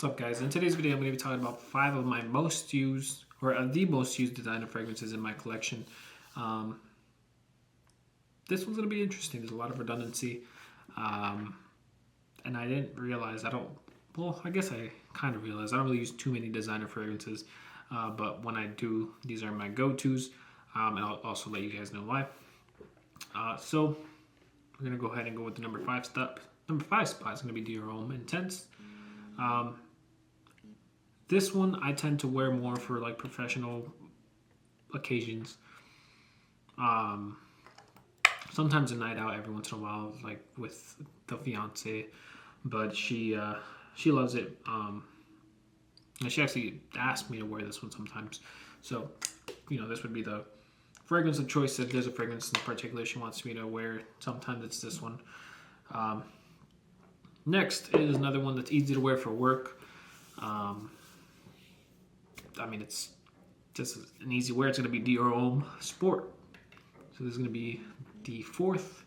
What's up, guys? In today's video, I'm going to be talking about 5 of my most used, or the most used designer fragrances in my collection. This one's going to be interesting. There's a lot of redundancy, and I didn't realize, I guess I kind of realized I don't really use too many designer fragrances, but when I do, these are my go-tos, and I'll also let you guys know why. So we're going to go ahead and go with the number 5 spot. Number 5 spot is going to be Dior Intense. This one I tend to wear more for like professional occasions. Sometimes a night out every once in a while, like with the fiance, but she loves it. And she actually asked me to wear this one sometimes. So, this would be the fragrance of choice. If there's a fragrance in particular she wants me to wear, sometimes it's this one. Next is another one that's easy to wear for work. It's just an easy wear. It's going to be Dior Sport. So this is going to be the fourth,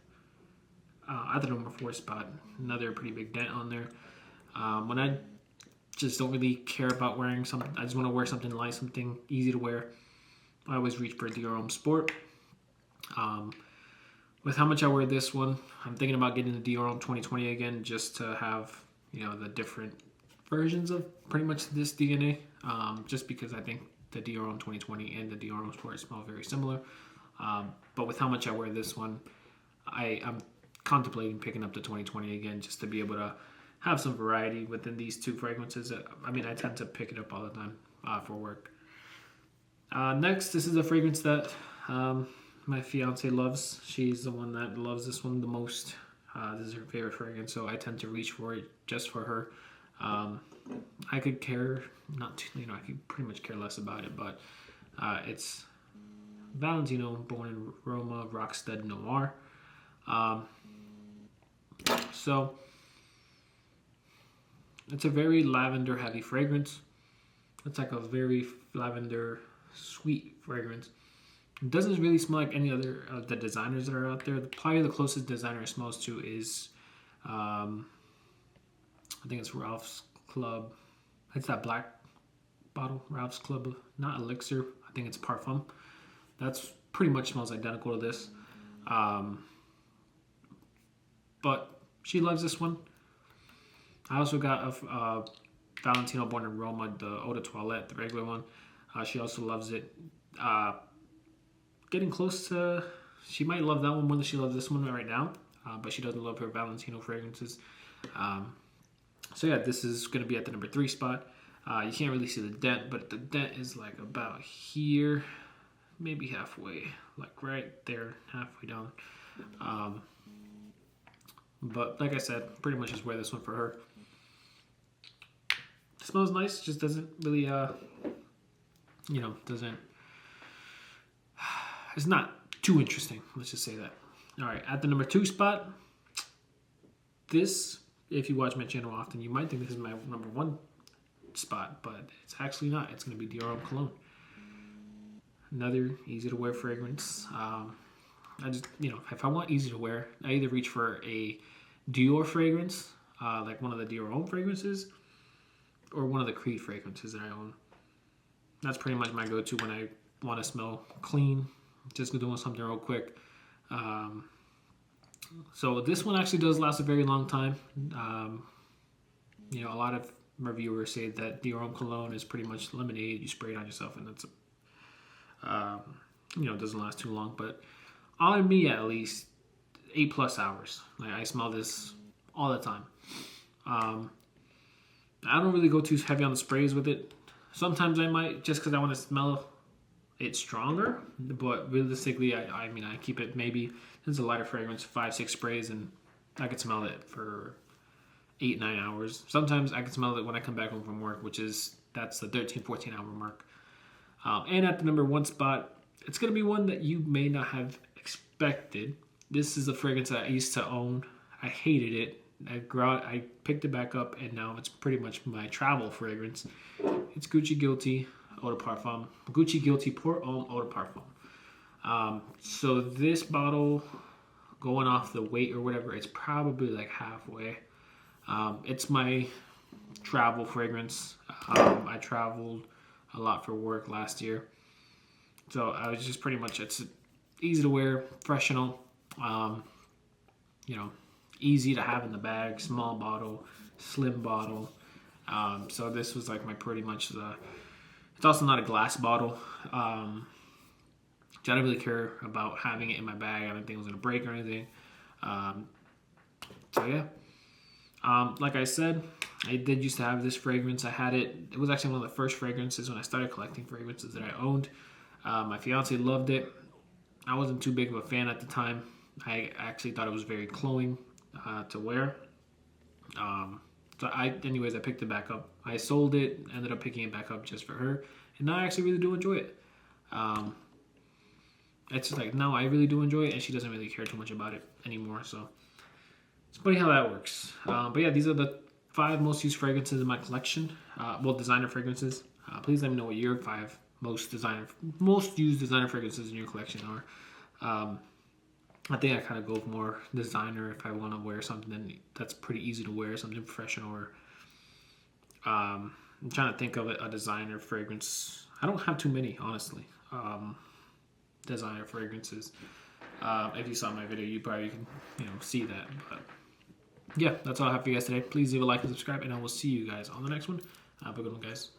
at the number 4 spot. Another pretty big dent on there. When I just don't really care about wearing something, I just want to wear something light, something easy to wear, I always reach for Dior Sport. With how much I wear this one, I'm thinking about getting the Dior 2020 again, just to have, the different versions of pretty much this DNA, just because I think the Dior 2020 and the Dior Sport smell very similar. But with how much I wear this one, I'm contemplating picking up the 2020 again, just to be able to have some variety within these two fragrances. I tend to pick it up all the time for work. Next, this is a fragrance that my fiance loves. She's the one that loves this one the most. This is her favorite fragrance, so I tend to reach for it just for her. I could care not to, I could pretty much care less about it, but it's Valentino Born in Roma Rockstud Noir. So it's a very lavender heavy fragrance. It's like a very lavender sweet fragrance. It doesn't really smell like any other of the designers that are out there. Probably the closest designer it smells to is I think it's Ralph's Club. It's that black bottle, Ralph's Club, not Elixir. I think it's Parfum. That's pretty much smells identical to this. But she loves this one. I also got a Valentino Born in Roma, the Eau de Toilette, the regular one. She also loves it. Getting close to, she might love that one more than she loves this one right now. But she doesn't love her Valentino fragrances. So yeah, this is going to be at the number 3 spot. You can't really see the dent, but the dent is like about here, maybe halfway, like right there, halfway down. But like I said, pretty much just wear this one for her. It smells nice, just doesn't really, it's not too interesting. Let's just say that. All right, at the number 2 spot, this, if you watch my channel often, you might think this is my number 1 spot, but it's actually not. It's going to be Dior Cologne. Another easy to wear fragrance. I just, if I want easy to wear, I either reach for a Dior fragrance, like one of the Dior fragrances, or one of the Creed fragrances that I own. That's pretty much my go-to when I want to smell clean, just doing something real quick. So this one actually does last a very long time. A lot of reviewers say that Dior Cologne is pretty much lemonade. You spray it on yourself and it's, it doesn't last too long. But on me, at least, 8+ hours. Like, I smell this all the time. I don't really go too heavy on the sprays with it. Sometimes I might, just because I want to smell it stronger. But realistically, I keep it maybe, it's a lighter fragrance, 5-6 sprays, and I could smell it for 8-9 hours. Sometimes I can smell it when I come back home from work, that's the 13-14 hour mark. And at the number 1 spot, it's going to be one that you may not have expected. This is a fragrance that I used to own. I hated it. I picked it back up, and now it's pretty much my travel fragrance. It's Gucci Guilty Eau de Parfum. Gucci Guilty Pour Homme Eau de Parfum. So this bottle, going off the weight or whatever, it's probably like halfway. It's my travel fragrance. I traveled a lot for work last year, so I was just pretty much, it's easy to wear, professional, you know, easy to have in the bag, small bottle, slim bottle. So this was like my pretty much the. It's also not a glass bottle. So I didn't really care about having it in my bag. I didn't think it was gonna break or anything. So yeah. Like I said, I did used to have this fragrance. I had it. It was actually one of the first fragrances when I started collecting fragrances that I owned. My fiance loved it. I wasn't too big of a fan at the time. I actually thought it was very cloying to wear. Anyways, I picked it back up. I sold it, ended up picking it back up just for her, and now I actually really do enjoy it. It's just like, no, I really do enjoy it, and she doesn't really care too much about it anymore. So it's funny how that works. But yeah, these are the 5 most used fragrances in my collection. Designer fragrances. Please let me know what your 5 most used designer fragrances in your collection are. I think I kind of go with more designer if I want to wear something that's pretty easy to wear, something professional. Or I'm trying to think of a designer fragrance. I don't have too many, honestly. Designer fragrances. If you saw my video, you probably can see that. But yeah, that's all I have for you guys today. Please leave a like and subscribe, and I will see you guys on the next one. Have a good one, guys.